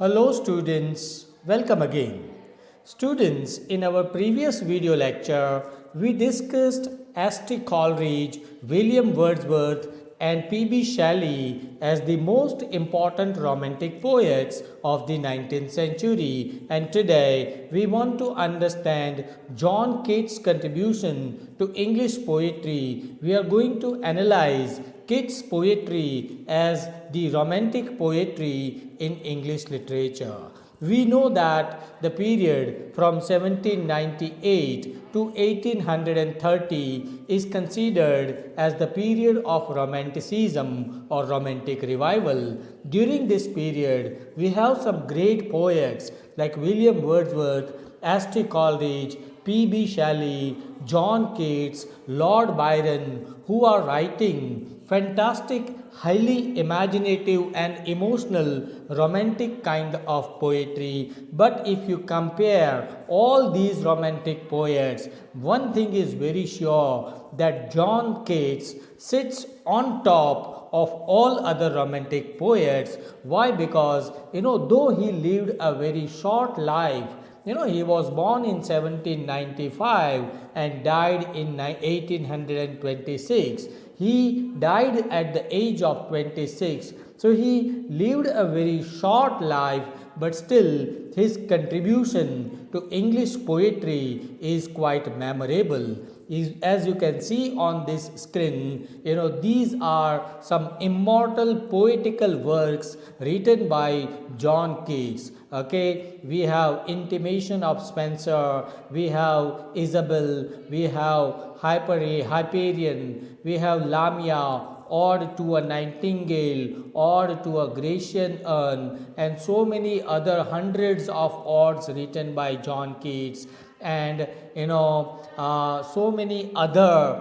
Hello students, welcome again. Students, in our previous video lecture, we discussed St. Coleridge, William Wordsworth and P.B. Shelley as the most important romantic poets of the 19th century, and today we want to understand John Keats' contribution to English poetry. We are going to analyze Keats' poetry as the romantic poetry in English literature. We know that the period from 1798 to 1830 is considered as the period of Romanticism or Romantic Revival. During this period, we have some great poets like William Wordsworth, St. Coleridge, P.B. Shelley, John Keats, Lord Byron, who are writing fantastic, highly imaginative and emotional romantic kind of poetry. But if you compare all these romantic poets, one thing is very sure, that John Keats sits on top of all other romantic poets. Why? Because though he lived a very short life, he was born in 1795 and died in 1826. He died at the age of 26. So he lived a very short life, but still his contribution to English poetry is quite memorable. As you can see on this screen, these are some immortal poetical works written by John Keats. Okay, we have Intimation of Spenser, we have Isabel, we have Hyperion, we have Lamia, Ode to a Nightingale, Ode to a Grecian Urn, and so many other hundreds of odes written by John Keats, and so many other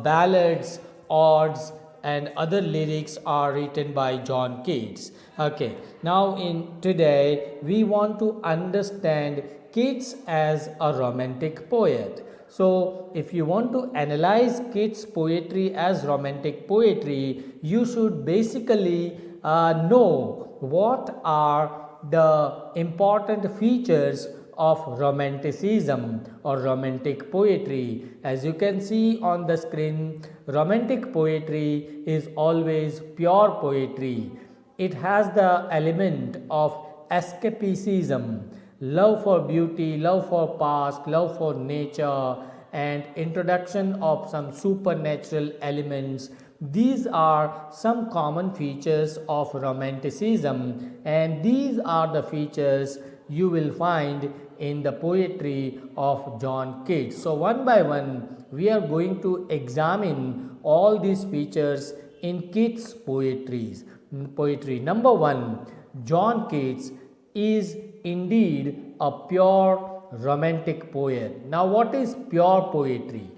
ballads, odes, and other lyrics are written by John Keats. Okay, now in today we want to understand Keats as a romantic poet. So, if you want to analyze Keats' poetry as romantic poetry, you should basically know what are the important features of Romanticism or romantic poetry. As you can see on the screen, romantic poetry is always pure poetry. It has the element of escapism, love for beauty, love for past, love for nature, and introduction of some supernatural elements. These are some common features of Romanticism, and these are the features you will find in the poetry of John Keats. So one by one we are going to examine all these features in Keats' poetry. Number one, John Keats is indeed a pure romantic poet. Now what is pure poetry?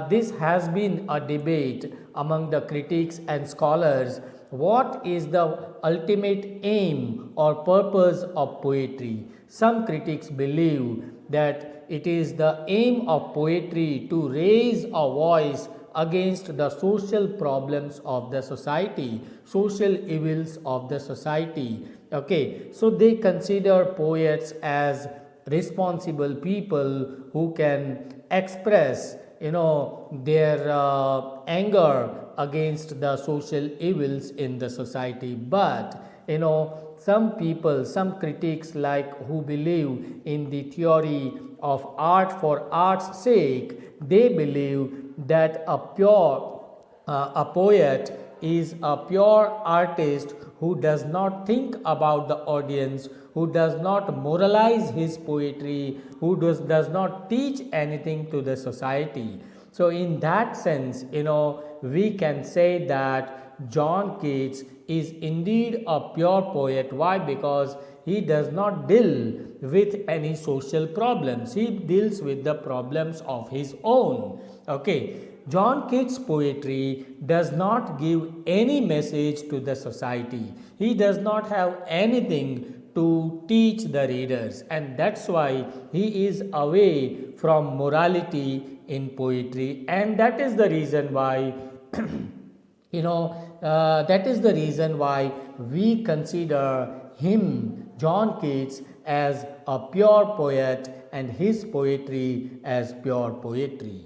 This has been a debate among the critics and scholars. What is the ultimate aim or purpose of poetry? Some critics believe that it is the aim of poetry to raise a voice against the social problems of the society, social evils of the society. Okay, so they consider poets as responsible people who can express their anger against the social evils in the society. But some people, some critics who believe in the theory of art for art's sake, they believe that a poet is a pure artist who does not think about the audience, who does not moralize his poetry, who does not teach anything to the society. So in that sense, we can say that John Keats is indeed a pure poet. Why? Because he does not deal with any social problems. He deals with the problems of his own. Okay. John Keats' poetry does not give any message to the society. He does not have anything to teach the readers, and that's why he is away from morality in poetry, and that is the reason why that is the reason why we consider him, John Keats, as a pure poet and his poetry as pure poetry.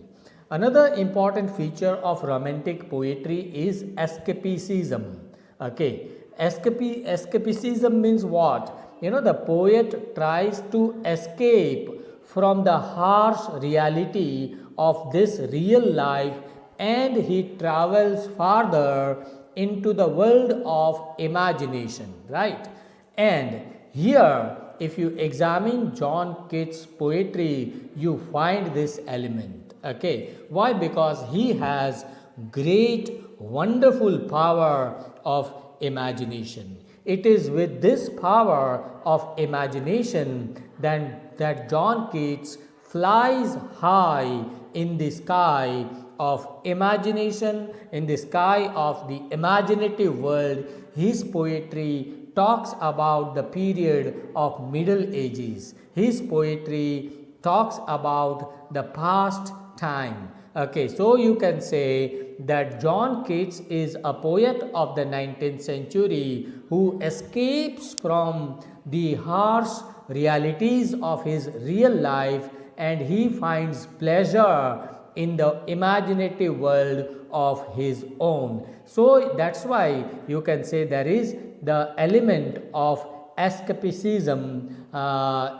Another important feature of romantic poetry is escapism. Okay, escapism means what? The poet tries to escape from the harsh reality of this real life, and he travels farther into the world of imagination, right? And here, if you examine John Keats' poetry, you find this element. Okay, why? Because he has great, wonderful power of imagination. It is with this power of imagination that John Keats flies high in the sky of imagination, in the sky of the imaginative world. His poetry talks about the period of Middle Ages. His poetry talks about the past time. Okay, so you can say that John Keats is a poet of the 19th century who escapes from the harsh realities of his real life, and he finds pleasure in the imaginative world of his own. So that's why you can say there is the element of escapism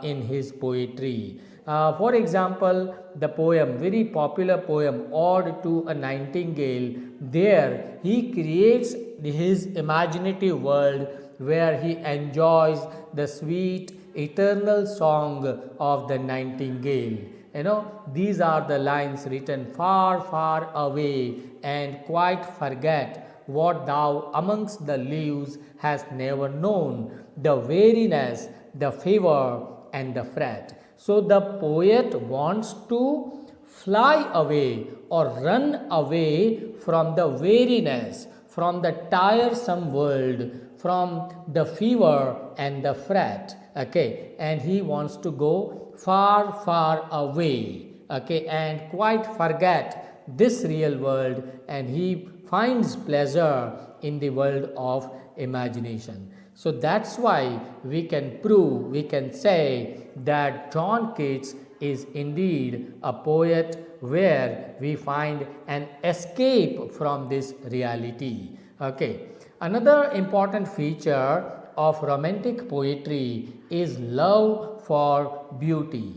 in his poetry. For example, the poem, very popular poem, Ode to a Nightingale, there he creates his imaginative world where he enjoys the sweet eternal song of the nightingale. These are the lines written: far, far away, and quite forget what thou amongst the leaves hast never known, the weariness, the fever, and the fret. So the poet wants to fly away or run away from the weariness, from the tiresome world, from the fever and the fret. Okay, and he wants to go far, far away. Okay, and quite forget this real world, and he finds pleasure in the world of imagination. So that's why we can say that John Keats is indeed a poet where we find an escape from this reality. Okay, another important feature of romantic poetry is love for beauty.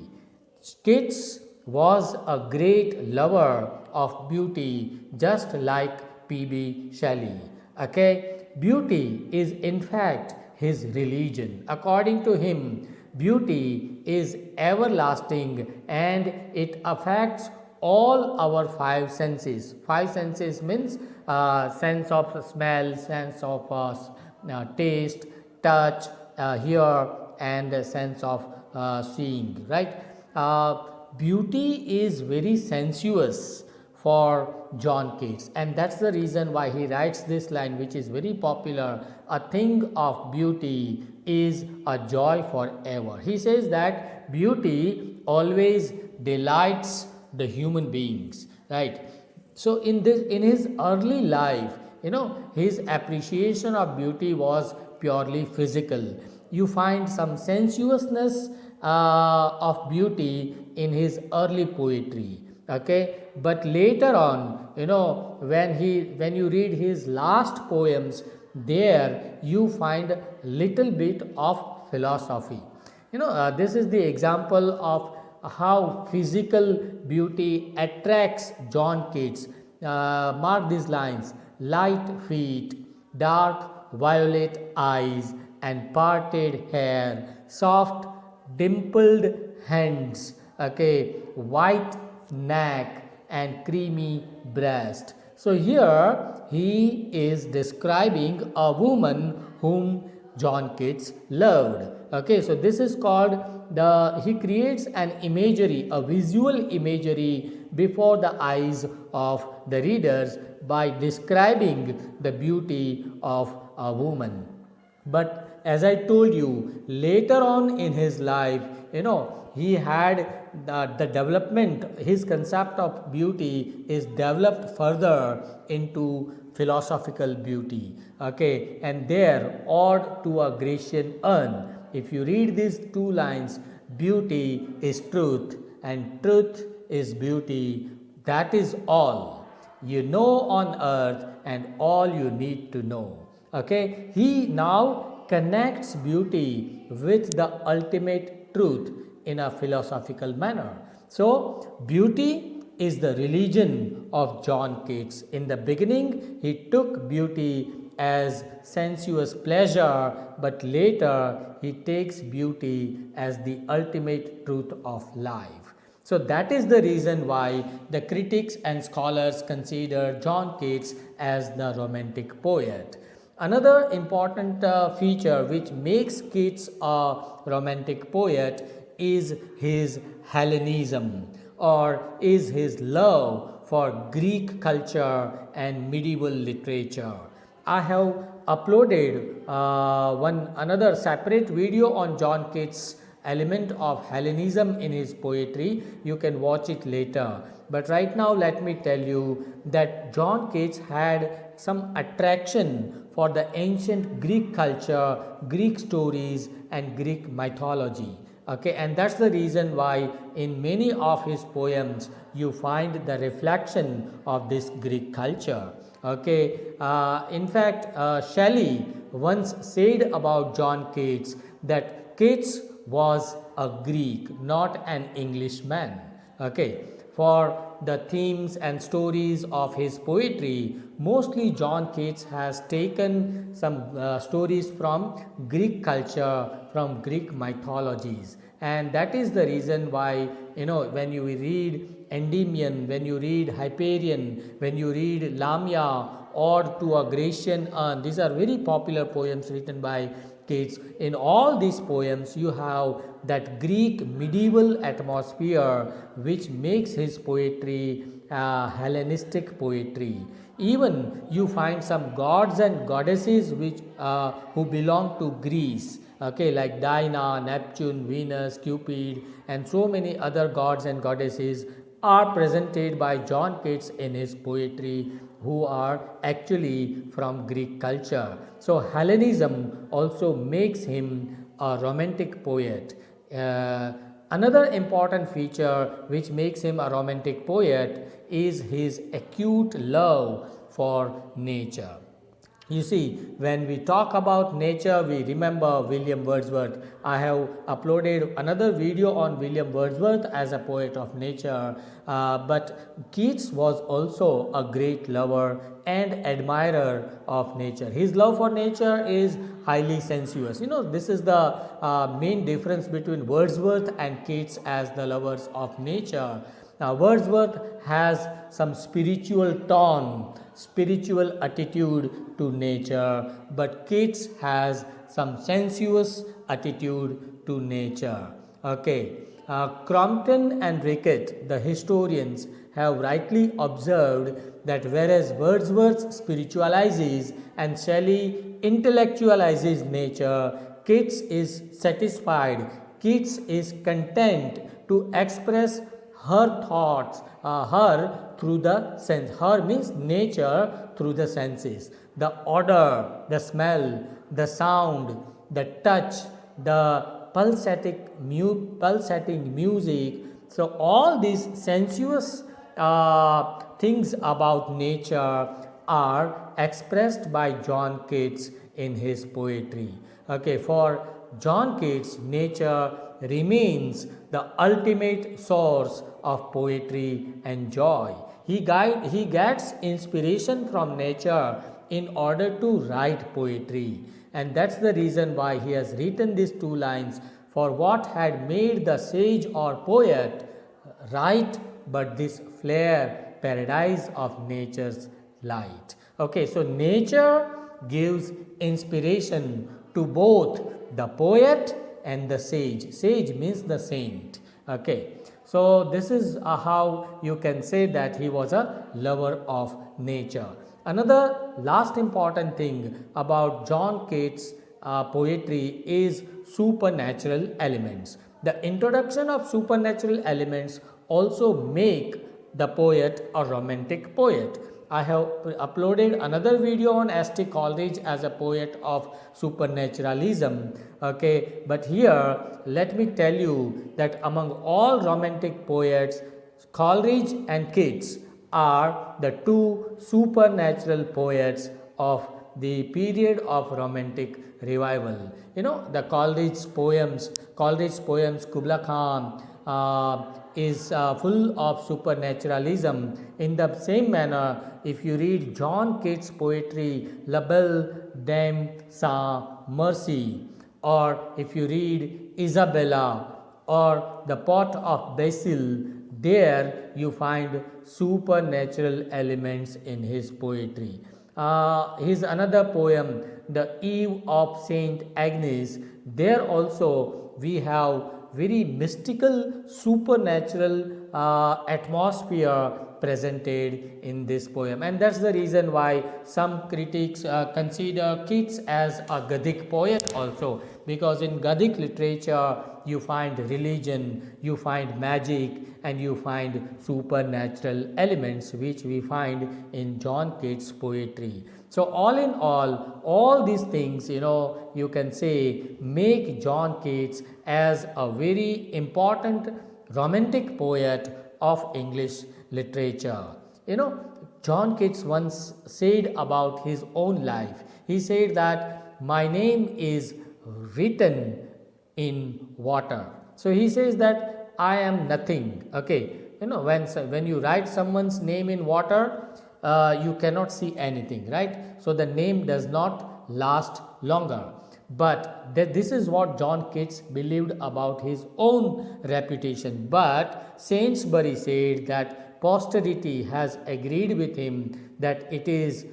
Keats was a great lover of beauty, just like P.B. Shelley. Okay, beauty is in fact his religion. According to him, beauty is everlasting and it affects all our five senses. Five senses means sense of smell, sense of taste, touch, hear, and sense of seeing, right? Beauty is very sensuous for John Keats, and that's the reason why he writes this line, which is very popular: a thing of beauty is a joy forever. He says that beauty always delights the human beings, right? So in his early life, his appreciation of beauty was purely physical. You find some sensuousness of beauty in his early poetry. Okay, but later on, when you read his last poems, there you find little bit of philosophy. This is the example of how physical beauty attracts John Keats. Mark these lines: light feet, dark violet eyes, and parted hair, soft dimpled hands, okay, white neck, and creamy breast. So here he is describing a woman whom John Keats loved. Okay, so this is called he creates an imagery, a visual imagery before the eyes of the readers by describing the beauty of a woman. But as I told you, later on in his life, he had the development, his concept of beauty is developed further into philosophical beauty. Okay, and there, ode to a Grecian urn. If you read these two lines, beauty is truth and truth is beauty. That is all you know on earth and all you need to know. Okay, he now connects beauty with the ultimate truth in a philosophical manner. So, beauty is the religion of John Keats. In the beginning, he took beauty as sensuous pleasure, but later he takes beauty as the ultimate truth of life. So that is the reason why the critics and scholars consider John Keats as the romantic poet. Another important feature which makes Keats a romantic poet is his Hellenism, or is his love for Greek culture and medieval literature. I have uploaded one another separate video on John Keats' element of Hellenism in his poetry. You can watch it later. But right now let me tell you that John Keats had some attraction for the ancient Greek culture, Greek stories and Greek mythology. Okay, and that's the reason why in many of his poems you find the reflection of this Greek culture. Okay, in fact, Shelley once said about John Keats that Keats was a Greek, not an Englishman. Okay, for the themes and stories of his poetry, mostly John Keats has taken some stories from Greek culture, from Greek mythologies, and that is the reason why, you know, when you read Endymion, when you read Hyperion, when you read Lamia, or to a Grecian urn, these are very popular poems written by Keats. In all these poems, you have that Greek medieval atmosphere which makes his poetry Hellenistic poetry. Even you find some gods and goddesses which who belong to Greece. Okay, like Diana, Neptune, Venus, Cupid, and so many other gods and goddesses are presented by John Keats in his poetry, who are actually from Greek culture. So Hellenism also makes him a romantic poet. Another important feature which makes him a romantic poet is his acute love for nature. You see, when we talk about nature, we remember William Wordsworth. I have uploaded another video on William Wordsworth as a poet of nature, but Keats was also a great lover and admirer of nature. His love for nature is highly sensuous. You know, this is the main difference between Wordsworth and Keats as the lovers of nature. Now, Wordsworth has some spiritual tone, spiritual attitude to nature, but Keats has some sensuous attitude to nature. Okay, Crompton and Rickett, the historians, have rightly observed that whereas Wordsworth spiritualizes and Shelley intellectualizes nature, Keats is satisfied, Keats is content to express her thoughts, her through the sense. Her means nature through the senses. The odor, the smell, the sound, the touch, the pulsating music. So all these sensuous things about nature are expressed by John Keats in his poetry. Okay, for John Keats, nature remains the ultimate source of poetry and joy. He gets inspiration from nature in order to write poetry, and that's the reason why he has written these two lines. For what had made the sage or poet write but this flare paradise of nature's light. Okay, so nature gives inspiration to both the poet and the sage. Sage means the saint. Okay, so this is how you can say that he was a lover of nature. Another last important thing about John Keats' poetry is supernatural elements. The introduction of supernatural elements also make the poet a romantic poet. I have uploaded another video on S.T. Coleridge as a poet of supernaturalism. Okay, but here let me tell you that among all romantic poets, Coleridge and Keats are the two supernatural poets of the period of romantic revival. The Coleridge's poems, Kubla Khan, is full of supernaturalism. In the same manner, if you read John Keats' poetry, La Belle Dame sans Mercy, or if you read Isabella or The Pot of Basil, there you find supernatural elements in his poetry. His another poem, The Eve of Saint Agnes, there also we have very mystical, supernatural atmosphere presented in this poem, and that's the reason why some critics consider Keats as a Gothic poet also, because in Gothic literature you find religion, you find magic, and you find supernatural elements which we find in John Keats' poetry. So all in all these things, you can say make John Keats as a very important romantic poet of English literature. John Keats once said about his own life, he said that my name is written in water. So he says that I am nothing. Okay, when you write someone's name in water, you cannot see anything, right? So the name does not last longer. But this is what John Keats believed about his own reputation. But Sainsbury said that posterity has agreed with him that it is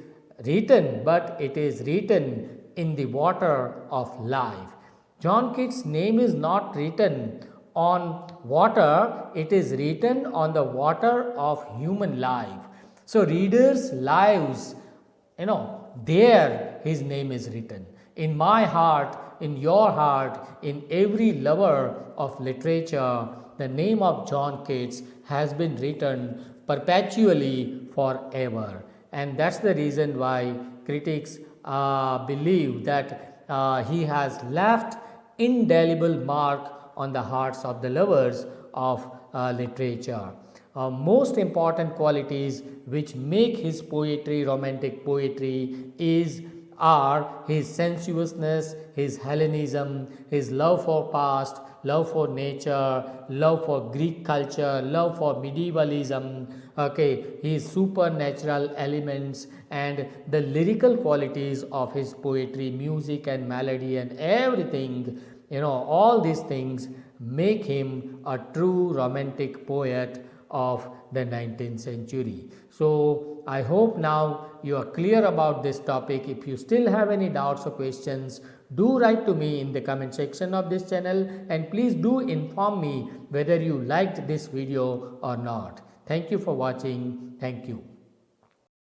written, but it is written in the water of life. John Keats' name is not written on water, it is written on the water of human life. So readers' lives, there his name is written. In my heart, in your heart, in every lover of literature, the name of John Keats has been written perpetually forever. And that's the reason why critics believe that he has left indelible mark on the hearts of the lovers of literature. Most important qualities which make his poetry romantic poetry are his sensuousness, his Hellenism, his love for past, love for nature, love for Greek culture, love for medievalism, his supernatural elements, and the lyrical qualities of his poetry, music and melody and everything. All these things make him a true romantic poet of the 19th century. So I hope now you are clear about this topic. If you still have any doubts or questions, do write to me in the comment section of this channel, and please do inform me whether you liked this video or not. Thank you for watching. Thank you.